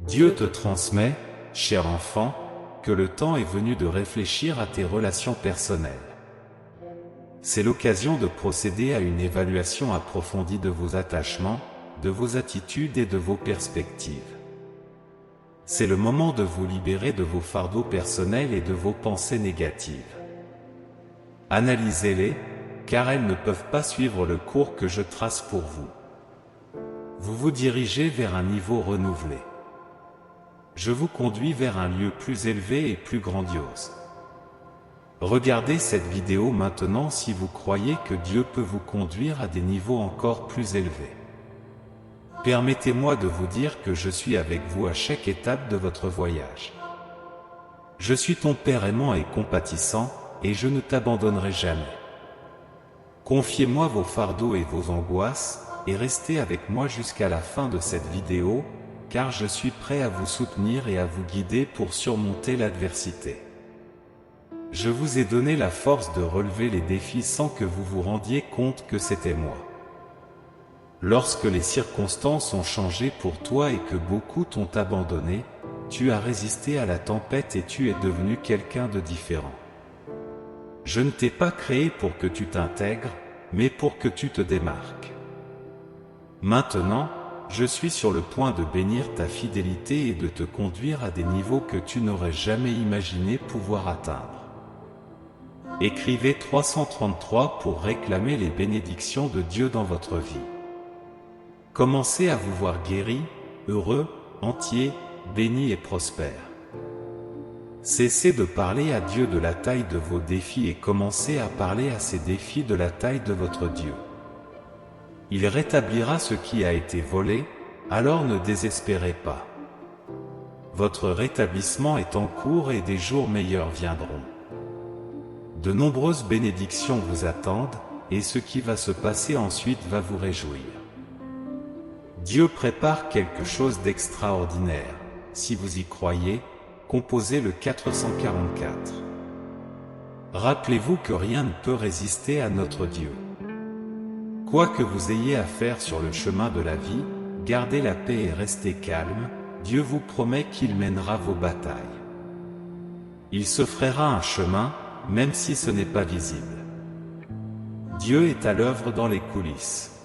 Dieu te transmet, cher enfant, que le temps est venu de réfléchir à tes relations personnelles. C'est l'occasion de procéder à une évaluation approfondie de vos attachements, de vos attitudes et de vos perspectives. C'est le moment de vous libérer de vos fardeaux personnels et de vos pensées négatives. Analysez-les, car elles ne peuvent pas suivre le cours que je trace pour vous. Vous vous dirigez vers un niveau renouvelé. Je vous conduis vers un lieu plus élevé et plus grandiose. Regardez cette vidéo maintenant si vous croyez que Dieu peut vous conduire à des niveaux encore plus élevés. Permettez-moi de vous dire que je suis avec vous à chaque étape de votre voyage. Je suis ton Père aimant et compatissant, et je ne t'abandonnerai jamais. Confiez-moi vos fardeaux et vos angoisses, et restez avec moi jusqu'à la fin de cette vidéo, car je suis prêt à vous soutenir et à vous guider pour surmonter l'adversité. Je vous ai donné la force de relever les défis sans que vous vous rendiez compte que c'était moi. Lorsque les circonstances ont changé pour toi et que beaucoup t'ont abandonné, tu as résisté à la tempête et tu es devenu quelqu'un de différent. Je ne t'ai pas créé pour que tu t'intègres, mais pour que tu te démarques. Maintenant, je suis sur le point de bénir ta fidélité et de te conduire à des niveaux que tu n'aurais jamais imaginé pouvoir atteindre. Écrivez 333 pour réclamer les bénédictions de Dieu dans votre vie. Commencez à vous voir guéri, heureux, entier, béni et prospère. Cessez de parler à Dieu de la taille de vos défis et commencez à parler à ces défis de la taille de votre Dieu. Il rétablira ce qui a été volé, alors ne désespérez pas. Votre rétablissement est en cours et des jours meilleurs viendront. De nombreuses bénédictions vous attendent, et ce qui va se passer ensuite va vous réjouir. Dieu prépare quelque chose d'extraordinaire. Si vous y croyez, composez le 444. Rappelez-vous que rien ne peut résister à notre Dieu. Quoi que vous ayez à faire sur le chemin de la vie, gardez la paix et restez calme, Dieu vous promet qu'il mènera vos batailles. Il se frayera un chemin, même si ce n'est pas visible. Dieu est à l'œuvre dans les coulisses.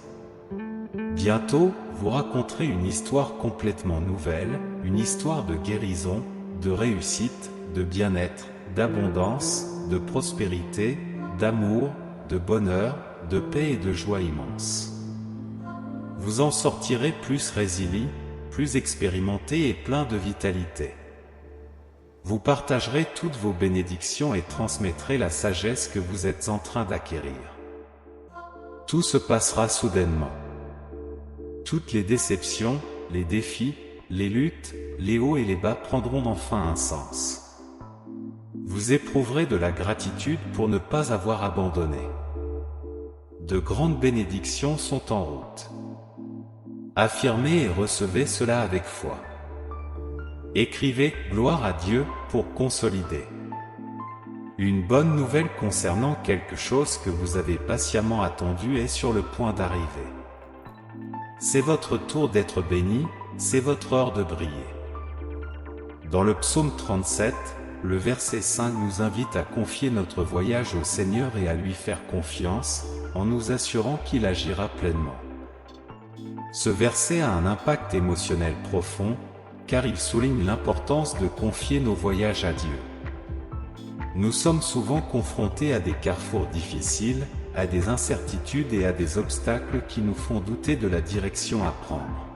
Bientôt, vous raconterez une histoire complètement nouvelle, une histoire de guérison, de réussite, de bien-être, d'abondance, de prospérité, d'amour, de bonheur, de paix et de joie immense. Vous en sortirez plus résilient, plus expérimenté et plein de vitalité. Vous partagerez toutes vos bénédictions et transmettrez la sagesse que vous êtes en train d'acquérir. Tout se passera soudainement. Toutes les déceptions, les défis, les luttes, les hauts et les bas prendront enfin un sens. Vous éprouverez de la gratitude pour ne pas avoir abandonné. De grandes bénédictions sont en route. Affirmez et recevez cela avec foi. Écrivez « Gloire à Dieu » pour consolider. Une bonne nouvelle concernant quelque chose que vous avez patiemment attendu est sur le point d'arriver. C'est votre tour d'être béni, c'est votre heure de briller. Dans le psaume 37, le verset 5 nous invite à confier notre voyage au Seigneur et à lui faire confiance, en nous assurant qu'il agira pleinement. Ce verset a un impact émotionnel profond, car il souligne l'importance de confier nos voyages à Dieu. Nous sommes souvent confrontés à des carrefours difficiles, à des incertitudes et à des obstacles qui nous font douter de la direction à prendre.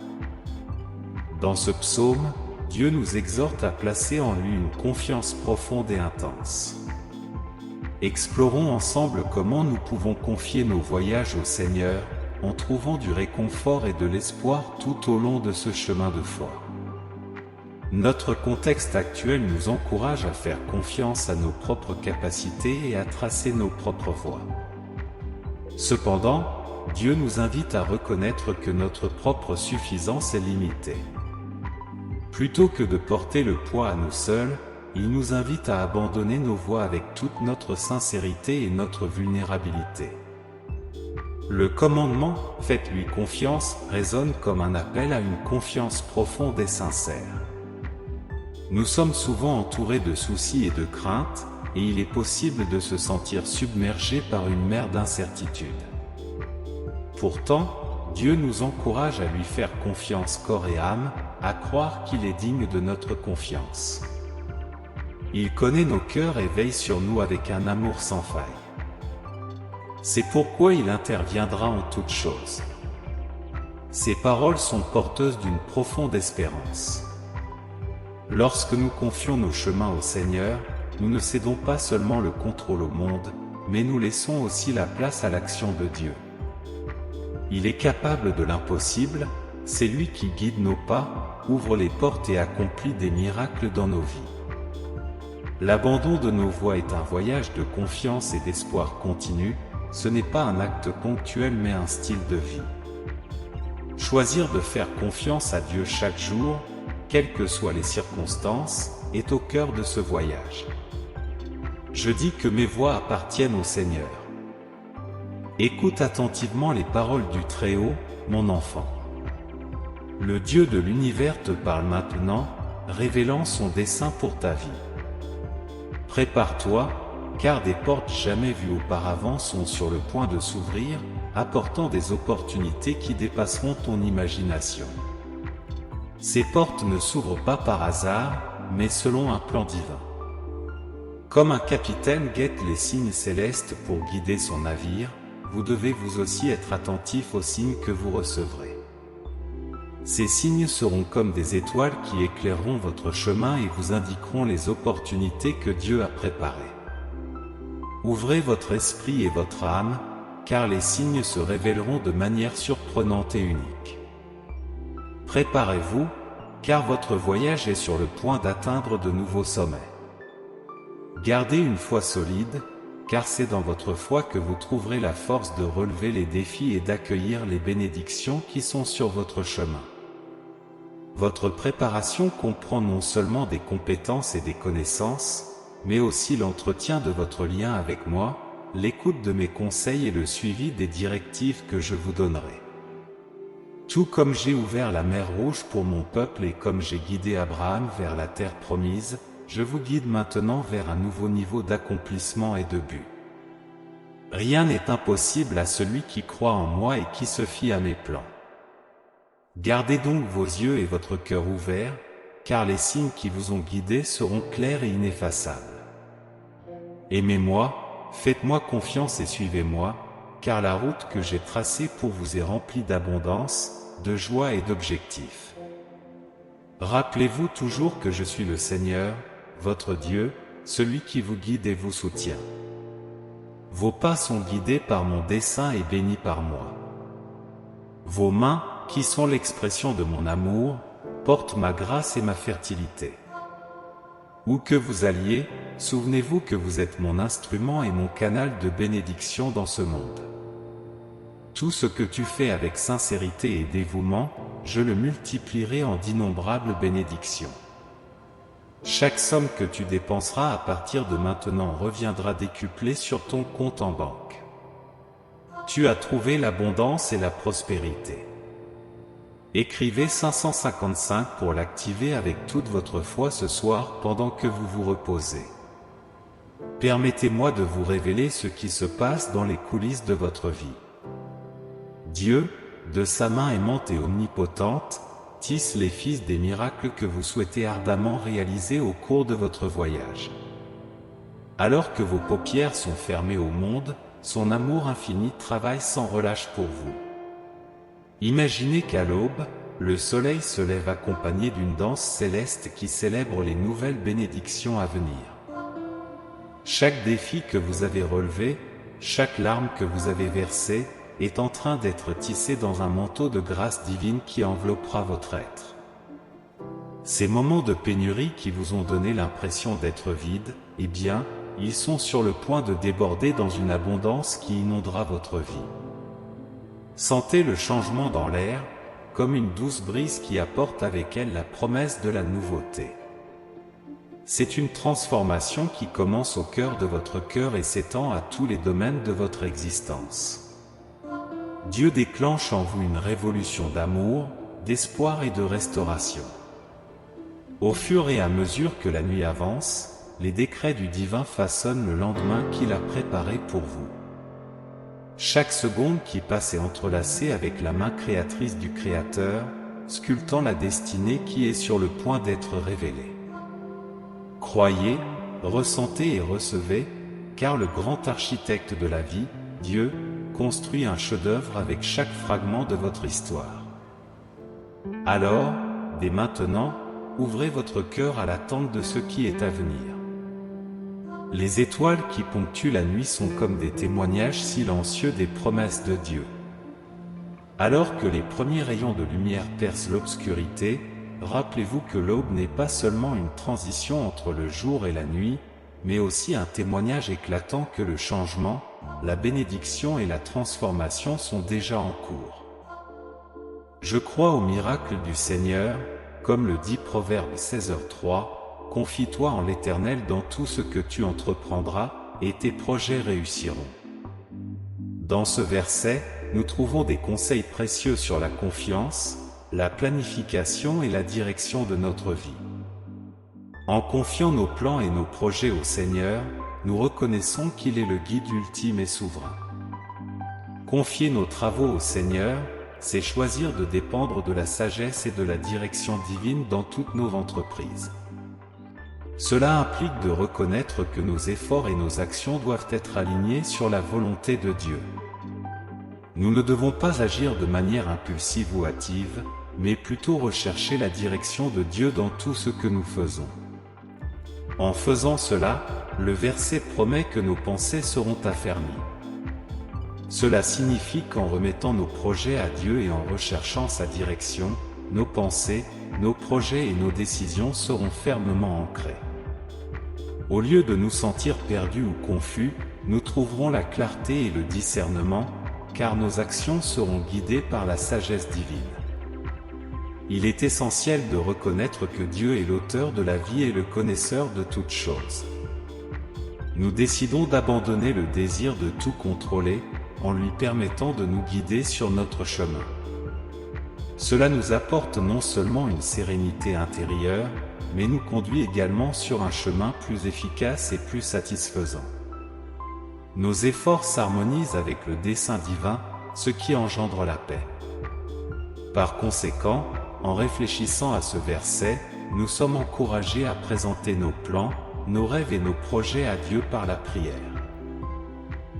Dans ce psaume, Dieu nous exhorte à placer en lui une confiance profonde et intense. Explorons ensemble comment nous pouvons confier nos voyages au Seigneur, en trouvant du réconfort et de l'espoir tout au long de ce chemin de foi. Notre contexte actuel nous encourage à faire confiance à nos propres capacités et à tracer nos propres voies. Cependant, Dieu nous invite à reconnaître que notre propre suffisance est limitée. Plutôt que de porter le poids à nous seuls, il nous invite à abandonner nos voies avec toute notre sincérité et notre vulnérabilité. Le commandement « Faites-lui confiance » résonne comme un appel à une confiance profonde et sincère. Nous sommes souvent entourés de soucis et de craintes, et il est possible de se sentir submergé par une mer d'incertitudes. Pourtant, Dieu nous encourage à lui faire confiance corps et âme, à croire qu'il est digne de notre confiance. Il connaît nos cœurs et veille sur nous avec un amour sans faille. C'est pourquoi il interviendra en toutes choses. Ces paroles sont porteuses d'une profonde espérance. Lorsque nous confions nos chemins au Seigneur, nous ne cédons pas seulement le contrôle au monde, mais nous laissons aussi la place à l'action de Dieu. Il est capable de l'impossible, c'est lui qui guide nos pas, ouvre les portes et accomplit des miracles dans nos vies. L'abandon de nos voies est un voyage de confiance et d'espoir continu, ce n'est pas un acte ponctuel mais un style de vie. Choisir de faire confiance à Dieu chaque jour, quelles que soient les circonstances, est au cœur de ce voyage. Je dis que mes voies appartiennent au Seigneur. Écoute attentivement les paroles du Très-Haut, mon enfant. Le Dieu de l'univers te parle maintenant, révélant son dessein pour ta vie. Prépare-toi, car des portes jamais vues auparavant sont sur le point de s'ouvrir, apportant des opportunités qui dépasseront ton imagination. Ces portes ne s'ouvrent pas par hasard, mais selon un plan divin. Comme un capitaine guette les signes célestes pour guider son navire, vous devez vous aussi être attentif aux signes que vous recevrez. Ces signes seront comme des étoiles qui éclaireront votre chemin et vous indiqueront les opportunités que Dieu a préparées. Ouvrez votre esprit et votre âme, car les signes se révéleront de manière surprenante et unique. Préparez-vous, car votre voyage est sur le point d'atteindre de nouveaux sommets. Gardez une foi solide, car c'est dans votre foi que vous trouverez la force de relever les défis et d'accueillir les bénédictions qui sont sur votre chemin. Votre préparation comprend non seulement des compétences et des connaissances, mais aussi l'entretien de votre lien avec moi, l'écoute de mes conseils et le suivi des directives que je vous donnerai. Tout comme j'ai ouvert la mer Rouge pour mon peuple et comme j'ai guidé Abraham vers la terre promise, je vous guide maintenant vers un nouveau niveau d'accomplissement et de but. Rien n'est impossible à celui qui croit en moi et qui se fie à mes plans. Gardez donc vos yeux et votre cœur ouverts, car les signes qui vous ont guidés seront clairs et ineffaçables. Aimez-moi, faites-moi confiance et suivez-moi, car la route que j'ai tracée pour vous est remplie d'abondance, de joie et d'objectifs. Rappelez-vous toujours que je suis le Seigneur, votre Dieu, celui qui vous guide et vous soutient. Vos pas sont guidés par mon dessein et bénis par moi. Vos mains, qui sont l'expression de mon amour, portent ma grâce et ma fertilité. Où que vous alliez, souvenez-vous que vous êtes mon instrument et mon canal de bénédiction dans ce monde. Tout ce que tu fais avec sincérité et dévouement, je le multiplierai en d'innombrables bénédictions. Chaque somme que tu dépenseras à partir de maintenant reviendra décuplée sur ton compte en banque. Tu as trouvé l'abondance et la prospérité. Écrivez 555 pour l'activer avec toute votre foi ce soir pendant que vous vous reposez. Permettez-moi de vous révéler ce qui se passe dans les coulisses de votre vie. Dieu, de sa main aimante et omnipotente, tisse les fils des miracles que vous souhaitez ardemment réaliser au cours de votre voyage. Alors que vos paupières sont fermées au monde, son amour infini travaille sans relâche pour vous. Imaginez qu'à l'aube, le soleil se lève accompagné d'une danse céleste qui célèbre les nouvelles bénédictions à venir. Chaque défi que vous avez relevé, chaque larme que vous avez versée, est en train d'être tissé dans un manteau de grâce divine qui enveloppera votre être. Ces moments de pénurie qui vous ont donné l'impression d'être vides, eh bien, ils sont sur le point de déborder dans une abondance qui inondera votre vie. Sentez le changement dans l'air, comme une douce brise qui apporte avec elle la promesse de la nouveauté. C'est une transformation qui commence au cœur de votre cœur et s'étend à tous les domaines de votre existence. Dieu déclenche en vous une révolution d'amour, d'espoir et de restauration. Au fur et à mesure que la nuit avance, les décrets du divin façonnent le lendemain qu'il a préparé pour vous. Chaque seconde qui passe est entrelacée avec la main créatrice du Créateur, sculptant la destinée qui est sur le point d'être révélée. Croyez, ressentez et recevez, car le grand architecte de la vie, Dieu, construit un chef-d'œuvre avec chaque fragment de votre histoire. Alors, dès maintenant, ouvrez votre cœur à l'attente de ce qui est à venir. Les étoiles qui ponctuent la nuit sont comme des témoignages silencieux des promesses de Dieu. Alors que les premiers rayons de lumière percent l'obscurité, rappelez-vous que l'aube n'est pas seulement une transition entre le jour et la nuit, mais aussi un témoignage éclatant que le changement, la bénédiction et la transformation sont déjà en cours. Je crois au miracle du Seigneur, comme le dit Proverbe 16h3, confie-toi en l'Éternel dans tout ce que tu entreprendras, et tes projets réussiront. Dans ce verset, nous trouvons des conseils précieux sur la confiance, la planification et la direction de notre vie. En confiant nos plans et nos projets au Seigneur, nous reconnaissons qu'il est le guide ultime et souverain. Confier nos travaux au Seigneur, c'est choisir de dépendre de la sagesse et de la direction divine dans toutes nos entreprises. Cela implique de reconnaître que nos efforts et nos actions doivent être alignés sur la volonté de Dieu. Nous ne devons pas agir de manière impulsive ou hâtive, mais plutôt rechercher la direction de Dieu dans tout ce que nous faisons. En faisant cela, le verset promet que nos pensées seront affermies. Cela signifie qu'en remettant nos projets à Dieu et en recherchant sa direction, nos pensées, nos projets et nos décisions seront fermement ancrés. Au lieu de nous sentir perdus ou confus, nous trouverons la clarté et le discernement, car nos actions seront guidées par la sagesse divine. Il est essentiel de reconnaître que Dieu est l'auteur de la vie et le connaisseur de toutes choses. Nous décidons d'abandonner le désir de tout contrôler, en lui permettant de nous guider sur notre chemin. Cela nous apporte non seulement une sérénité intérieure, mais nous conduit également sur un chemin plus efficace et plus satisfaisant. Nos efforts s'harmonisent avec le dessein divin, ce qui engendre la paix. Par conséquent, en réfléchissant à ce verset, nous sommes encouragés à présenter nos plans, nos rêves et nos projets à Dieu par la prière.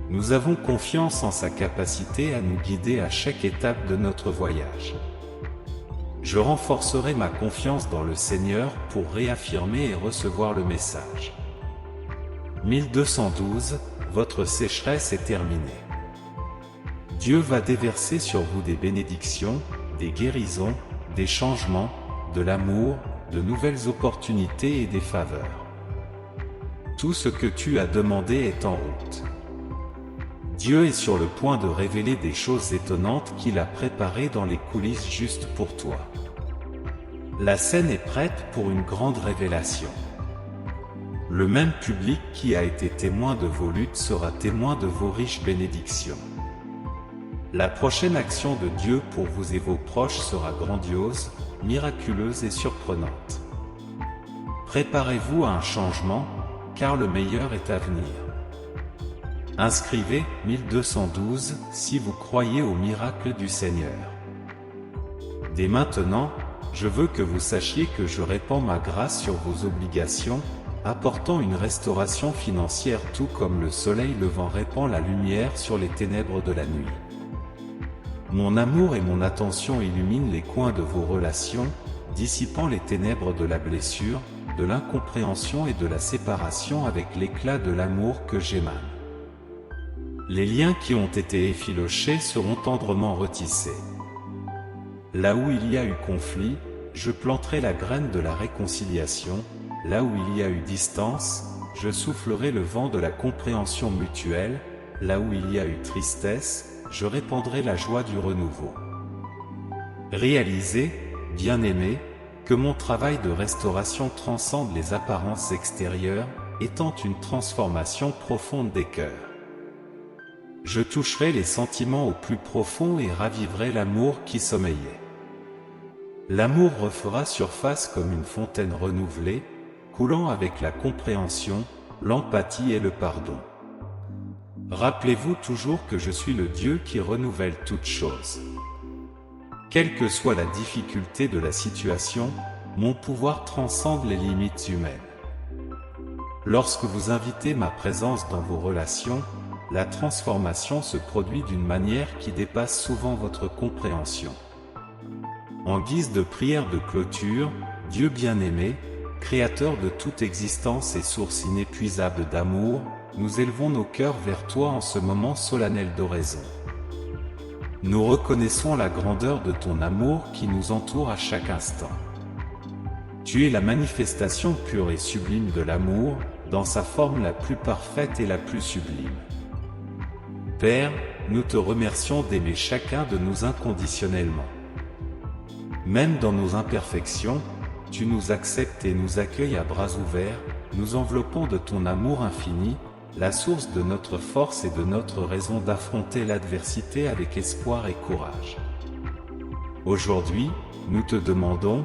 Nous avons confiance en sa capacité à nous guider à chaque étape de notre voyage. Je renforcerai ma confiance dans le Seigneur pour réaffirmer et recevoir le message. 1212, votre sécheresse est terminée. Dieu va déverser sur vous des bénédictions, des guérisons, des changements, de l'amour, de nouvelles opportunités et des faveurs. Tout ce que tu as demandé est en route. Dieu est sur le point de révéler des choses étonnantes qu'il a préparées dans les coulisses juste pour toi. La scène est prête pour une grande révélation. Le même public qui a été témoin de vos luttes sera témoin de vos riches bénédictions. La prochaine action de Dieu pour vous et vos proches sera grandiose, miraculeuse et surprenante. Préparez-vous à un changement, car le meilleur est à venir. Inscrivez 1212 si vous croyez au miracle du Seigneur. Dès maintenant, je veux que vous sachiez que je répands ma grâce sur vos obligations, apportant une restauration financière tout comme le soleil levant répand la lumière sur les ténèbres de la nuit. Mon amour et mon attention illuminent les coins de vos relations, dissipant les ténèbres de la blessure, de l'incompréhension et de la séparation avec l'éclat de l'amour que j'émane. Les liens qui ont été effilochés seront tendrement retissés. Là où il y a eu conflit, je planterai la graine de la réconciliation, là où il y a eu distance, je soufflerai le vent de la compréhension mutuelle, là où il y a eu tristesse, je répandrai la joie du renouveau. Réalisez, bien-aimés, que mon travail de restauration transcende les apparences extérieures, étant une transformation profonde des cœurs. Je toucherai les sentiments au plus profond et raviverai l'amour qui sommeillait. L'amour refera surface comme une fontaine renouvelée, coulant avec la compréhension, l'empathie et le pardon. Rappelez-vous toujours que je suis le Dieu qui renouvelle toutes choses. Quelle que soit la difficulté de la situation, mon pouvoir transcende les limites humaines. Lorsque vous invitez ma présence dans vos relations, la transformation se produit d'une manière qui dépasse souvent votre compréhension. En guise de prière de clôture, Dieu bien-aimé, Créateur de toute existence et source inépuisable d'amour, nous élevons nos cœurs vers toi en ce moment solennel d'oraison. Nous reconnaissons la grandeur de ton amour qui nous entoure à chaque instant. Tu es la manifestation pure et sublime de l'amour, dans sa forme la plus parfaite et la plus sublime. Père, nous te remercions d'aimer chacun de nous inconditionnellement. Même dans nos imperfections, tu nous acceptes et nous accueilles à bras ouverts, nous enveloppant de ton amour infini, la source de notre force et de notre raison d'affronter l'adversité avec espoir et courage. Aujourd'hui, nous te demandons,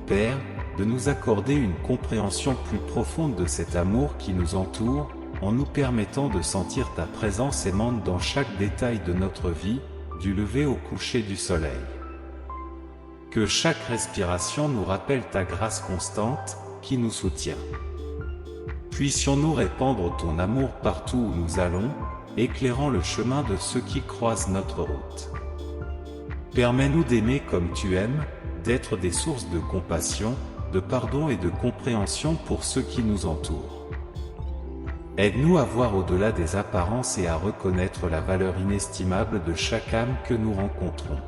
Père, de nous accorder une compréhension plus profonde de cet amour qui nous entoure, en nous permettant de sentir ta présence aimante dans chaque détail de notre vie, du lever au coucher du soleil. Que chaque respiration nous rappelle ta grâce constante, qui nous soutient. Puissions-nous répandre ton amour partout où nous allons, éclairant le chemin de ceux qui croisent notre route. Permets-nous d'aimer comme tu aimes, d'être des sources de compassion, de pardon et de compréhension pour ceux qui nous entourent. Aide-nous à voir au-delà des apparences et à reconnaître la valeur inestimable de chaque âme que nous rencontrons.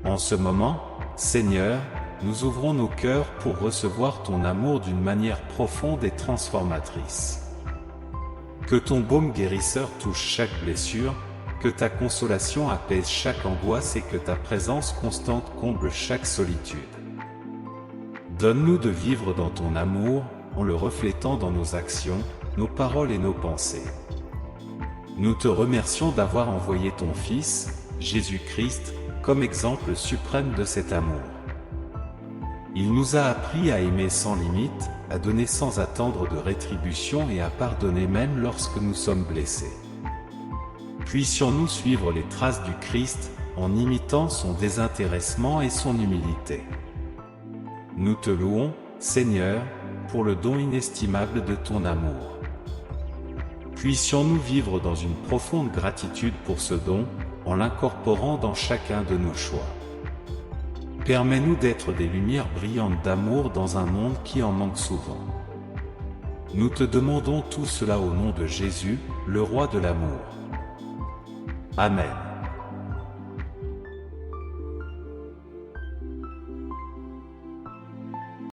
En ce moment, Seigneur, nous ouvrons nos cœurs pour recevoir ton amour d'une manière profonde et transformatrice. Que ton baume guérisseur touche chaque blessure, que ta consolation apaise chaque angoisse et que ta présence constante comble chaque solitude. Donne-nous de vivre dans ton amour, en le reflétant dans nos actions, nos paroles et nos pensées. Nous te remercions d'avoir envoyé ton Fils, Jésus-Christ, comme exemple suprême de cet amour. Il nous a appris à aimer sans limite, à donner sans attendre de rétribution et à pardonner même lorsque nous sommes blessés. Puissions-nous suivre les traces du Christ, en imitant son désintéressement et son humilité. Nous te louons, Seigneur, pour le don inestimable de ton amour. Puissions-nous vivre dans une profonde gratitude pour ce don, en l'incorporant dans chacun de nos choix. Permets-nous d'être des lumières brillantes d'amour dans un monde qui en manque souvent. Nous te demandons tout cela au nom de Jésus, le Roi de l'amour. Amen.